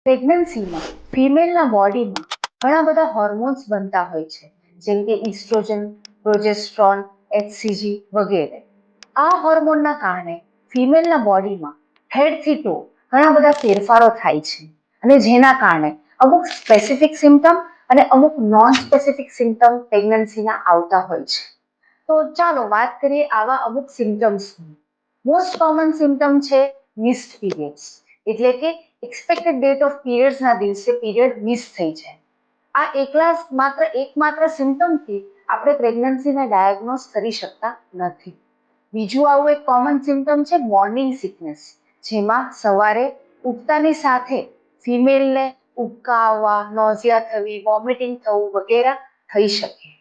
પ્રેગ્નન્સીમાં ફિમેલના બોડીમાં ઘણા બધા હોર્મોન્સ બનતા હોય છે, જેમ કે ઇસ્ટ્રોજન, પ્રોજેસ્ટ્રોન, એચસીજી વગેરે. આ હોર્મોનના કારણે ફિમેલના બોડીમાં હેડથી ટો ઘણા બધા ફેરફારો થાય છે અને જેના કારણે અમુક સ્પેસિફિક સિમ્ટમ અને અમુક નોન સ્પેસિફિક સિમ્ટમ પ્રેગ્નન્સીના આવતા હોય છે. તો ચાલો વાત કરીએ આવા અમુક સિમ્ટમ્સની. મોસ્ટ કોમન સિમ્ટમ છે મિસ્ડ પીરિયડ્સ, એટલે કે એક્સપેક્ટેડ ડેટ ઓફ પીરિયડ્સના દિવસે પીરિયડ મિસ થઈ જાય. આ એકમાત્ર સિમ્ટમથી આપણે પ્રેગ્નન્સીને ડાયગ્નોઝ કરી શકતા નથી. બીજું આવું એક કોમન સિમ્ટમ છે મોર્નિંગ સિકનેસ, જેમાં સવારે ઉઠતાની સાથે ફિમેલને ઉબકા આવવા, નોઝિયા થવી, વોમિટિંગ થવું વગેરે થઈ શકે.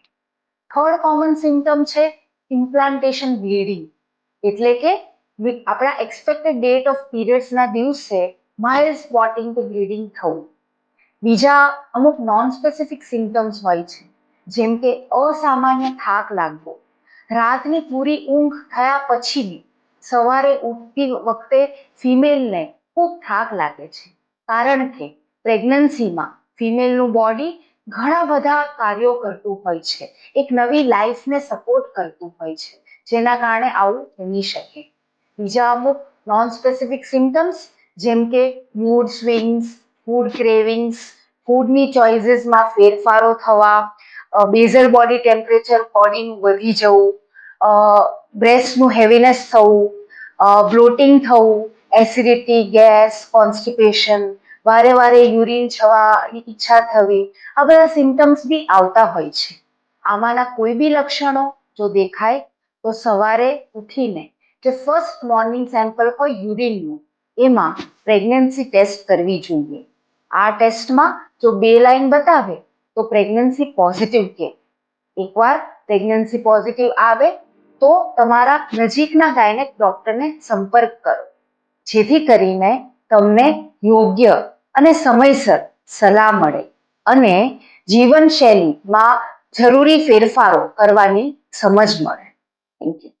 થર્ડ કોમન સિમ્ટમ છે ઇમ્પ્લાન્ટેશન બ્લીડિંગ, એટલે કે આપણા એક્સપેક્ટેડ ડેટ ઓફ પીરિયડ્સના દિવસે માઇલ્ડ સ્પોટિંગ કે બ્લીડિંગ થવું. બીજા અમુક નોન સ્પેસિફિક સિમ્ટમ્સ હોય છે, જેમ કે અસામાન્ય થાક લાગવો, રાતની પૂરી ઊંઘ થયા પછી સવારે ઉઠતી વખતે ફિમેલને ખૂબ થાક લાગે છે, કારણ કે પ્રેગ્નન્સીમાં ફિમેલનું બોડી ઘણા બધા કાર્યો કરતું હોય છે, એક નવી લાઈફને સપોર્ટ કરતું હોય છે, જેના કારણે આવું બની શકે. બીજા અમુક નોન સ્પેસિફિક સિમ્ટમ્સ જેમ કે મૂડ સ્વિંગ્સ, ફૂડ ક્રેવિંગ્સ, ફૂડની ચોઇસીસમાં ફેરફારો થવા, બેઝલ બોડી ટેમ્પરેચર બોડીનું વધી જવું, બ્રેસ્ટનું હેવીનેસ થવું, બ્લોટિંગ થવું, એસિડિટી, ગેસ, કોન્સ્ટિપેશન, વારે વારે યુરિન જવાની ઈચ્છા થવી, આ બધા સિમ્ટમ્સ બી આવતા હોય છે. આમાંના કોઈ બી લક્ષણો જો દેખાય તો સવારે ઉઠીને જે ફર્સ્ટ મોર્નિંગ સેમ્પલ હોય યુરિનનું, એમાં પ્રેગ્નન્સી ટેસ્ટ કરવી જોઈએ. આ ટેસ્ટમાં જો 2 લાઈન બતાવે તો પ્રેગ્નન્સી પોઝિટિવ કે. એકવાર પ્રેગ્નન્સી પોઝિટિવ આવે તો તમારા નજીકના ગાયનેક ડોક્ટરને સંપર્ક કરો, જેથી કરીને તમને યોગ્ય અને સમયસર સલાહ મળે અને જીવનશૈલીમાં જરૂરી ફેરફારો કરવાની સમજ મળે. Thank you.